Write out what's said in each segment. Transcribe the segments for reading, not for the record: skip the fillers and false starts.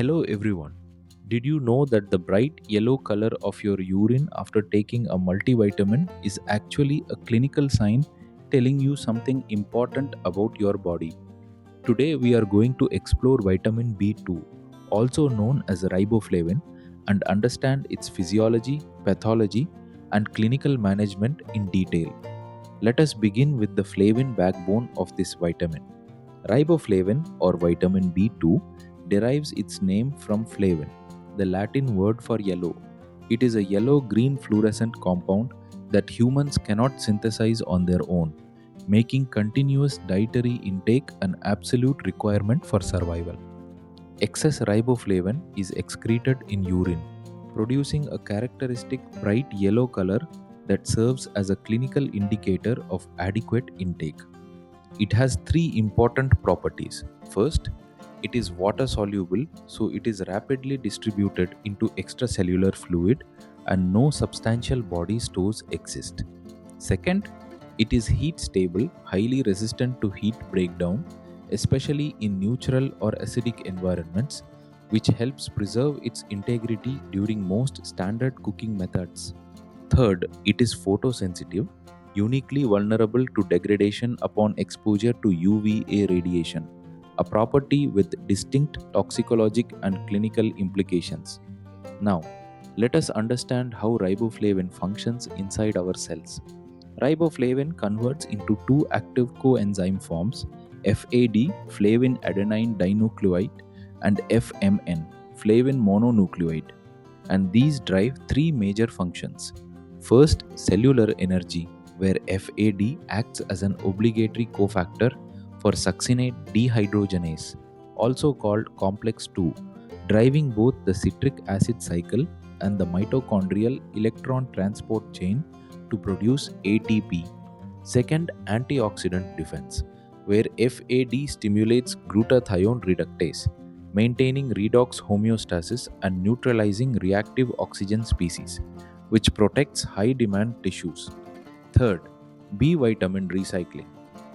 Hello everyone. Did you know that the bright yellow color of your urine after taking a multivitamin is actually a clinical sign telling you something important about your body? Today we are going to explore vitamin B2, also known as riboflavin, and understand its physiology, pathology, and clinical management in detail. Let us begin with the flavin backbone of this vitamin. Riboflavin or vitamin B2 derives its name from flavin, the Latin word for yellow. It is a yellow green fluorescent compound that humans cannot synthesize on their own, making continuous dietary intake an absolute requirement for survival. Excess riboflavin is excreted in urine, producing a characteristic bright yellow color that serves as a clinical indicator of adequate intake. It has three important properties. First, it is water soluble, so it is rapidly distributed into extracellular fluid and no substantial body stores exist. Second, it is heat stable, highly resistant to heat breakdown, especially in neutral or acidic environments, which helps preserve its integrity during most standard cooking methods. Third, it is photosensitive, uniquely vulnerable to degradation upon exposure to UVA radiation, a property with distinct toxicologic and clinical implications. Now, let us understand how riboflavin functions inside our cells. Riboflavin converts into two active coenzyme forms, FAD, flavin adenine dinucleotide, and FMN, flavin mononucleotide, and these drive three major functions. First, cellular energy, where FAD acts as an obligatory cofactor for succinate dehydrogenase, also called complex 2, driving both the citric acid cycle and the mitochondrial electron transport chain to produce ATP. Second, antioxidant defense, where FAD stimulates glutathione reductase, maintaining redox homeostasis and neutralizing reactive oxygen species, which protects high demand tissues. Third, B vitamin recycling,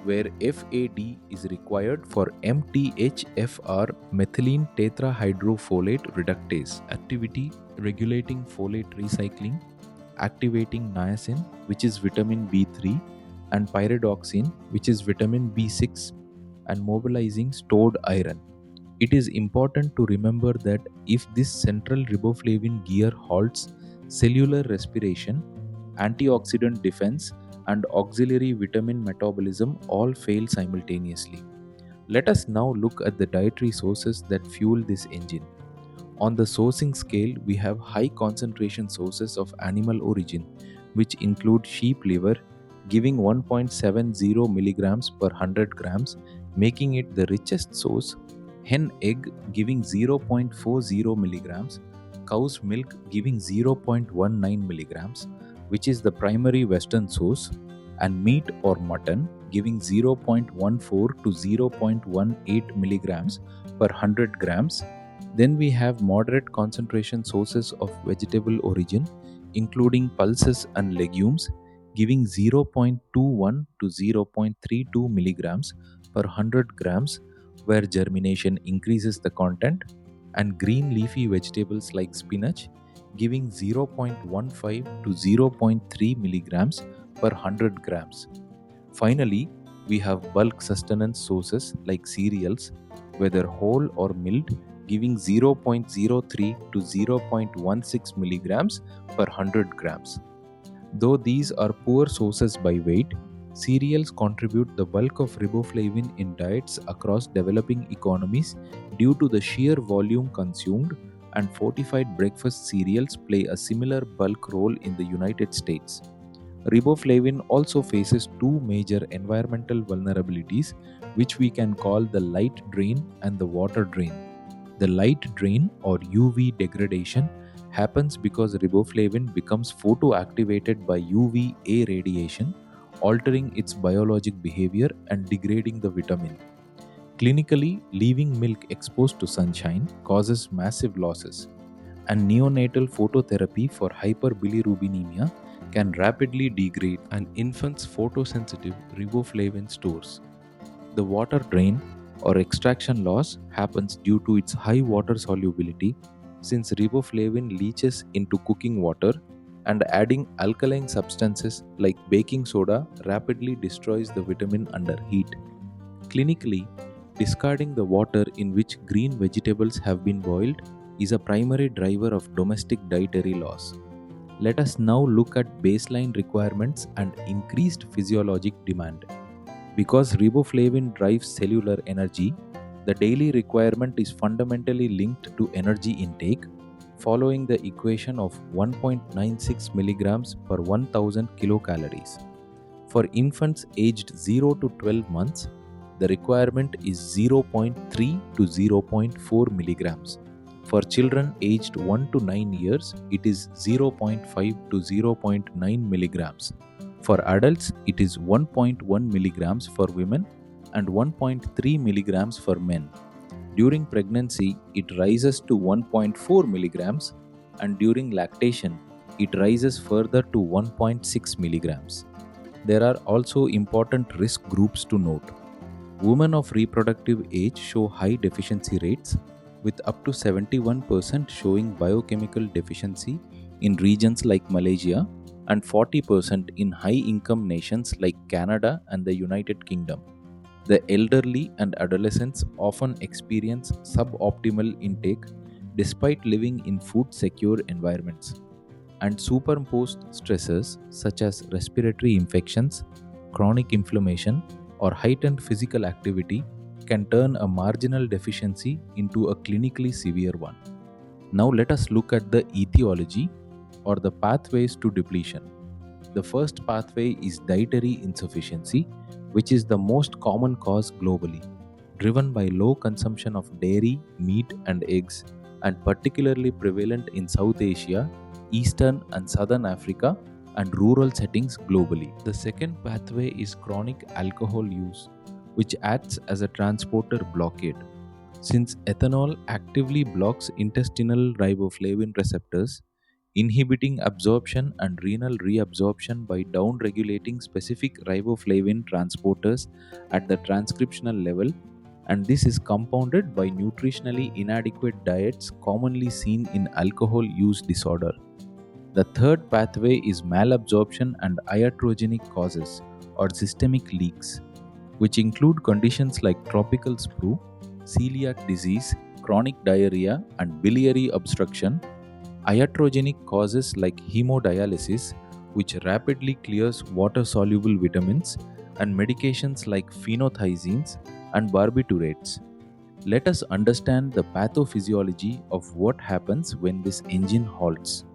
where FAD is required for MTHFR methylene tetrahydrofolate reductase activity, regulating folate recycling, activating niacin, which is vitamin B3, and pyridoxine, which is vitamin B6, and mobilizing stored iron. It is important to remember that if this central riboflavin gear halts cellular respiration, antioxidant defense, and auxiliary vitamin metabolism all fail simultaneously. Let us now look at the dietary sources that fuel this engine. On the sourcing scale, we have high concentration sources of animal origin, which include sheep liver, giving 1.70 milligrams per 100 grams, making it the richest source, hen egg giving 0.40 milligrams, cow's milk giving 0.19 milligrams, which is the primary Western source, and meat or mutton giving 0.14 to 0.18 milligrams per 100 grams. Then we have moderate concentration sources of vegetable origin, including pulses and legumes, giving 0.21 to 0.32 milligrams per 100 grams, where germination increases the content, and green leafy vegetables like spinach, giving 0.15 to 0.3 milligrams per 100 grams. Finally, we have bulk sustenance sources like cereals, whether whole or milled, giving 0.03 to 0.16 milligrams per 100 grams. Though these are poor sources by weight, cereals contribute the bulk of riboflavin in diets across developing economies due to the sheer volume consumed, and fortified breakfast cereals play a similar bulk role in the United States. Riboflavin also faces two major environmental vulnerabilities, which we can call the light drain and the water drain. The light drain or UV degradation happens because riboflavin becomes photoactivated by UVA radiation, altering its biologic behavior and degrading the vitamin. Clinically, leaving milk exposed to sunshine causes massive losses, and neonatal phototherapy for hyperbilirubinemia can rapidly degrade an infant's photosensitive riboflavin stores. The water drain, or extraction loss happens due to its high water solubility, since riboflavin leaches into cooking water, and adding alkaline substances like baking soda rapidly destroys the vitamin under heat. Clinically, discarding the water in which green vegetables have been boiled is a primary driver of domestic dietary loss. Let us now look at baseline requirements and increased physiologic demand. Because riboflavin drives cellular energy, the daily requirement is fundamentally linked to energy intake, following the equation of 1.96 milligrams per 1000 kilocalories. For infants aged 0 to 12 months, the requirement is zero point 0.3 to zero point 0.4 milligrams. For children aged 1 to 9 years, it is zero point 0.5 to zero point 0.9 milligrams. For adults, it is 1.1 milligrams for women and 1.3 milligrams for men. During pregnancy, it rises to 1.4 milligrams, and during lactation, it rises further to 1.6 milligrams. There are also important risk groups to note. Women of reproductive age show high deficiency rates, with up to 71% showing biochemical deficiency in regions like Malaysia and 40% in high-income nations like Canada and the United Kingdom. The elderly and adolescents often experience suboptimal intake despite living in food-secure environments. And superimposed stresses such as respiratory infections, chronic inflammation, or heightened physical activity can turn a marginal deficiency into a clinically severe one. Now let us look at the etiology or the pathways to depletion. The first pathway is dietary insufficiency, which is the most common cause globally, driven by low consumption of dairy, meat, and eggs, and particularly prevalent in South Asia, Eastern and Southern Africa, and rural settings globally. The second pathway is chronic alcohol use, which acts as a transporter blockade. Since ethanol actively blocks intestinal riboflavin receptors, inhibiting absorption and renal reabsorption by downregulating specific riboflavin transporters at the transcriptional level, and this is compounded by nutritionally inadequate diets commonly seen in alcohol use disorder. The third pathway is malabsorption and iatrogenic causes or systemic leaks, which include conditions like tropical sprue, celiac disease, chronic diarrhea, and biliary obstruction. Iatrogenic causes like hemodialysis, which rapidly clears water-soluble vitamins, and medications like phenothiazines and barbiturates. Let us understand the pathophysiology of what happens when this engine halts.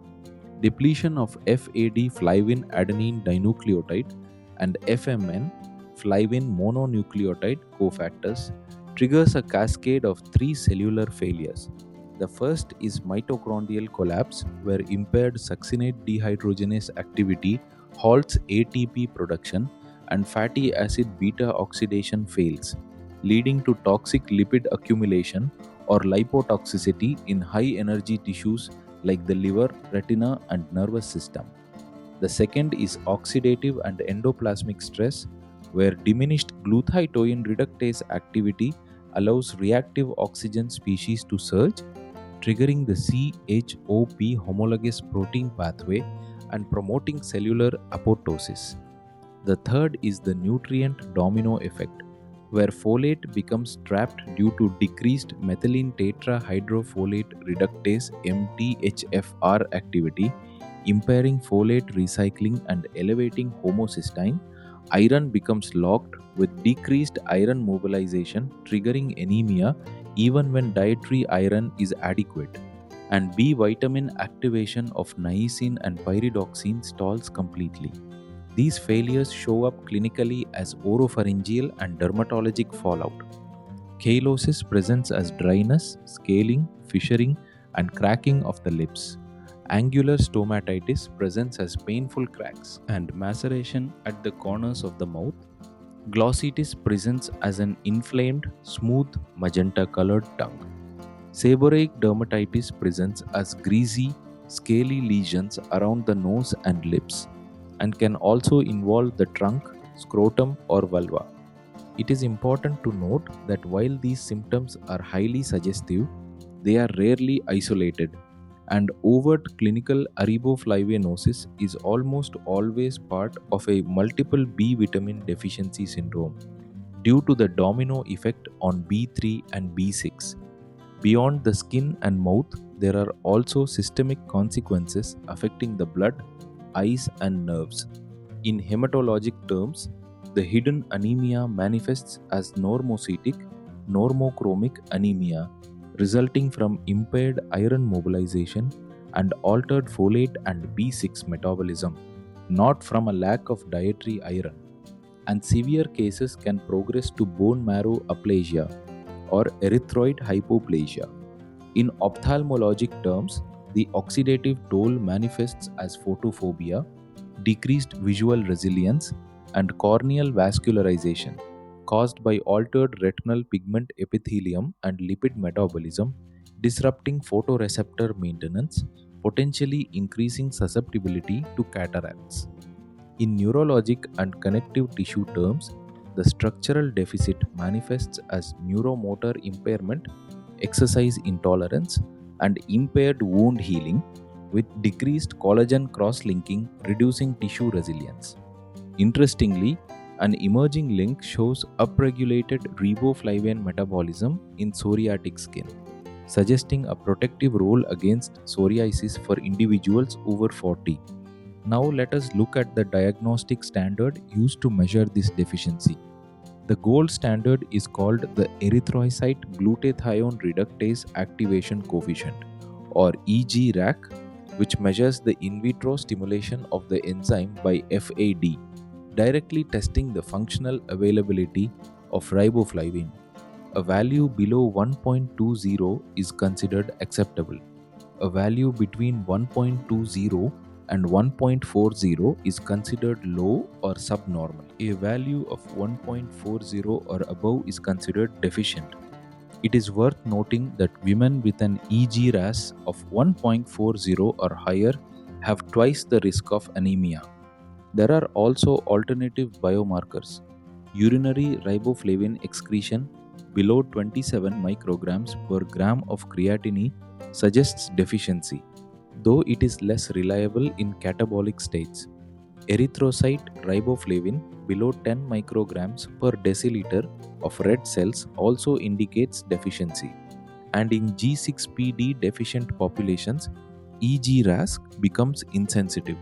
Depletion of FAD flavin adenine dinucleotide and FMN flavin mononucleotide cofactors triggers a cascade of three cellular failures. The first is mitochondrial collapse, where impaired succinate dehydrogenase activity halts ATP production and fatty acid beta oxidation fails, leading to toxic lipid accumulation or lipotoxicity in high energy tissues like the liver, retina, and nervous system. The second is oxidative and endoplasmic stress, where diminished glutathione reductase activity allows reactive oxygen species to surge, triggering the CHOP homologous protein pathway and promoting cellular apoptosis. The third is the nutrient domino effect, where folate becomes trapped due to decreased methylene tetrahydrofolate reductase MTHFR activity, impairing folate recycling and elevating homocysteine. Iron becomes locked with decreased iron mobilization, triggering anemia even when dietary iron is adequate. And B vitamin activation of niacin and pyridoxine stalls completely. These failures show up clinically as oropharyngeal and dermatologic fallout. Cheilosis presents as dryness, scaling, fissuring, and cracking of the lips. Angular stomatitis presents as painful cracks and maceration at the corners of the mouth. Glossitis presents as an inflamed, smooth, magenta-colored tongue. Seborrheic dermatitis presents as greasy, scaly lesions around the nose and lips, and can also involve the trunk, scrotum, or vulva. It is important to note that while these symptoms are highly suggestive, they are rarely isolated, and overt clinical Ariboflavinosis is almost always part of a multiple B vitamin deficiency syndrome due to the domino effect on B3 and B6. Beyond the skin and mouth, there are also systemic consequences affecting the blood, eyes, and nerves. In hematologic terms, the hidden anemia manifests as normocytic, normochromic anemia, resulting from impaired iron mobilization and altered folate and B6 metabolism, not from a lack of dietary iron. And severe cases can progress to bone marrow aplasia or erythroid hypoplasia. In ophthalmologic terms, the oxidative toll manifests as photophobia, decreased visual resilience, and corneal vascularization caused by altered retinal pigment epithelium and lipid metabolism, disrupting photoreceptor maintenance, potentially increasing susceptibility to cataracts. In neurologic and connective tissue terms, the structural deficit manifests as neuromotor impairment, exercise intolerance, and impaired wound healing, with decreased collagen cross-linking reducing tissue resilience. Interestingly, an emerging link shows upregulated riboflavin metabolism in psoriatic skin, suggesting a protective role against psoriasis for individuals over 40. Now let us look at the diagnostic standard used to measure this deficiency. The gold standard is called the erythrocyte glutathione reductase activation coefficient, or EG-RAC, which measures the in vitro stimulation of the enzyme by FAD, directly testing the functional availability of riboflavin. A value below 1.20 is considered acceptable. A value between 1.20 and 1.40 is considered low or subnormal. A value of 1.40 or above is considered deficient. It is worth noting that women with an EG-RAS of 1.40 or higher have twice the risk of anemia. There are also alternative biomarkers. Urinary riboflavin excretion below 27 micrograms per gram of creatinine suggests deficiency, though it is less reliable in catabolic states. Erythrocyte riboflavin below 10 micrograms per deciliter of red cells also indicates deficiency. And in G6PD deficient populations, EG-RAS becomes insensitive.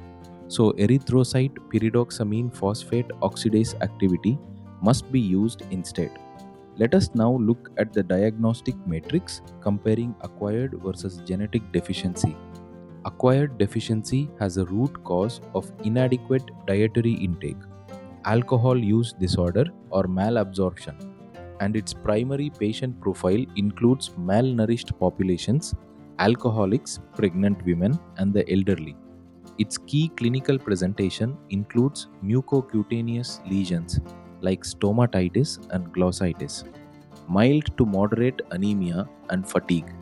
So erythrocyte pyridoxamine phosphate oxidase activity must be used instead. Let us now look at the diagnostic matrix comparing acquired versus genetic deficiency. Acquired deficiency has a root cause of inadequate dietary intake, alcohol use disorder, or malabsorption, and its primary patient profile includes malnourished populations, alcoholics, pregnant women, and the elderly. Its key clinical presentation includes mucocutaneous lesions like stomatitis and glossitis, mild to moderate anemia and fatigue,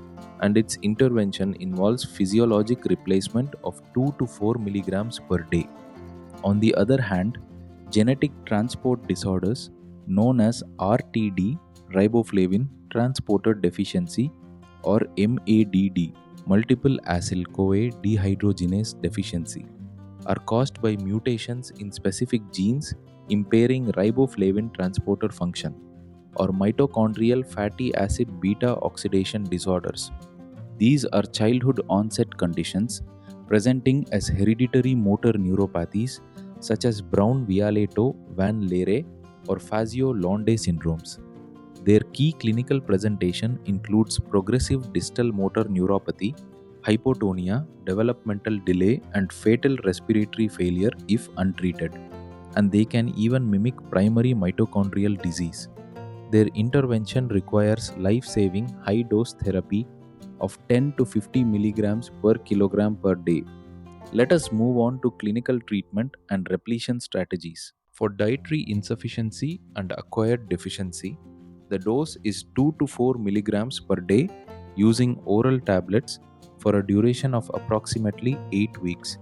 and its intervention involves physiologic replacement of 2 to 4 milligrams per day. On the other hand, genetic transport disorders known as RTD, riboflavin transporter deficiency, or MADD, multiple acyl-CoA dehydrogenase deficiency, are caused by mutations in specific genes impairing riboflavin transporter function, or mitochondrial fatty acid beta oxidation disorders. These are childhood onset conditions presenting as hereditary motor neuropathies such as Brown-Violletto-Van Leere or Fazio-Londe syndromes. Their key clinical presentation includes progressive distal motor neuropathy, hypotonia, developmental delay, and fatal respiratory failure if untreated, and they can even mimic primary mitochondrial disease. Their intervention requires life-saving high-dose therapy of 10 to 50 milligrams per kilogram per day. Let us move on to clinical treatment and repletion strategies. For dietary insufficiency and acquired deficiency, the dose is 2 to 4 milligrams per day using oral tablets for a duration of approximately 8 weeks,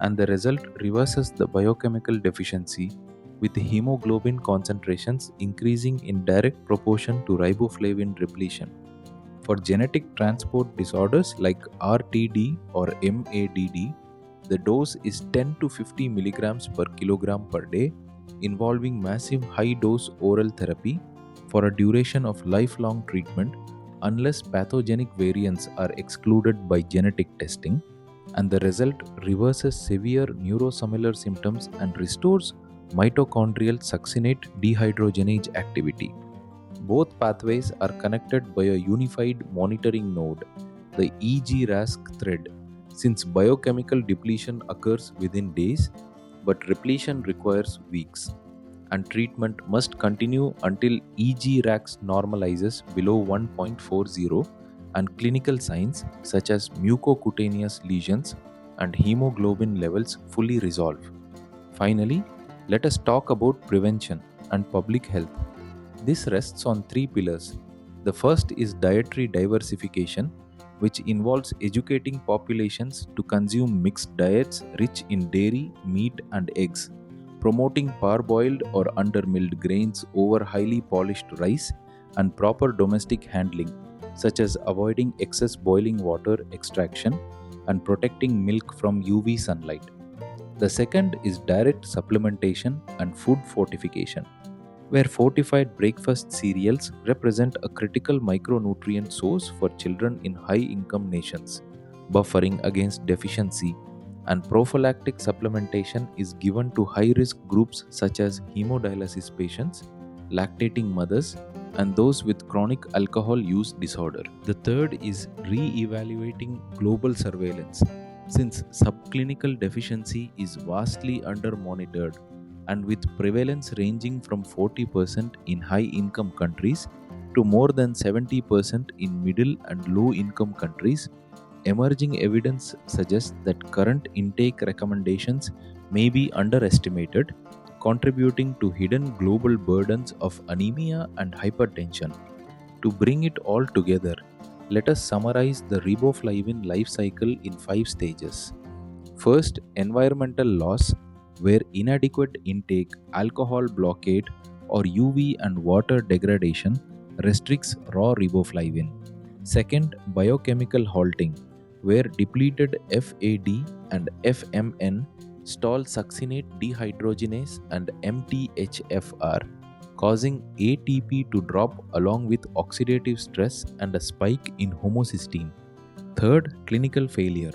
and the result reverses the biochemical deficiency with hemoglobin concentrations increasing in direct proportion to riboflavin depletion. For genetic transport disorders like RTD or MADD, the dose is 10 to 50 milligrams per kilogram per day, involving massive high dose oral therapy for a duration of lifelong treatment unless pathogenic variants are excluded by genetic testing, and the result reverses severe neurosimilar symptoms and restores mitochondrial succinate dehydrogenase activity. Both pathways are connected by a unified monitoring node, the EG-RAC thread, since biochemical depletion occurs within days, but repletion requires weeks, and treatment must continue until EG-RAC normalizes below 1.40 and clinical signs such as mucocutaneous lesions and hemoglobin levels fully resolve. Finally, let us talk about prevention and public health. This rests on three pillars. The first is dietary diversification, which involves educating populations to consume mixed diets rich in dairy, meat, and eggs, promoting parboiled or undermilled grains over highly polished rice, and proper domestic handling, such as avoiding excess boiling water extraction and protecting milk from UV sunlight. The second is direct supplementation and food fortification, where fortified breakfast cereals represent a critical micronutrient source for children in high income nations, buffering against deficiency, and prophylactic supplementation is given to high risk groups such as hemodialysis patients, lactating mothers, and those with chronic alcohol use disorder. The third is re evaluating global surveillance, since subclinical deficiency is vastly under monitored and with prevalence ranging from 40% in high income countries to more than 70% in middle and low income countries, emerging evidence suggests that current intake recommendations may be underestimated, contributing to hidden global burdens of anemia and hypertension. To bring it all together, let us summarize the riboflavin life cycle in 5 stages. First, environmental loss, where inadequate intake, alcohol blockade, or UV and water degradation restricts raw riboflavin. Second, biochemical halting, where depleted FAD and FMN stall succinate dehydrogenase and MTHFR, causing ATP to drop along with oxidative stress and a spike in homocysteine. Third, clinical failure,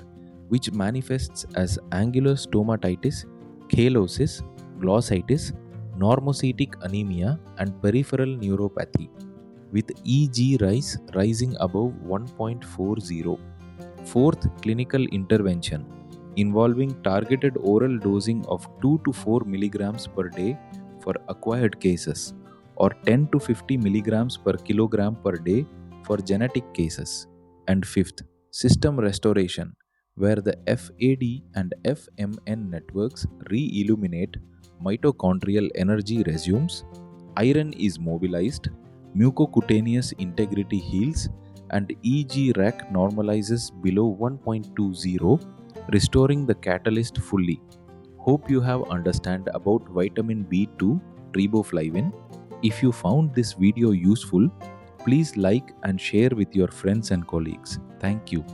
which manifests as angular stomatitis, Cheilosis, Glossitis, normocytic anemia, and peripheral neuropathy, with EG rising above 1.40. Fourth, clinical intervention, involving targeted oral dosing of 2 to 4 milligrams per day for acquired cases, or 10 to 50 milligrams per kilogram per day for genetic cases. And fifth, system restoration, where the FAD and FMN networks re-illuminate, mitochondrial energy resumes, iron is mobilized, mucocutaneous integrity heals, and EG-RAC normalizes below 1.20, restoring the catalyst fully. Hope you have understand about vitamin B2, riboflavin. If you found this video useful, please like and share with your friends and colleagues. Thank you.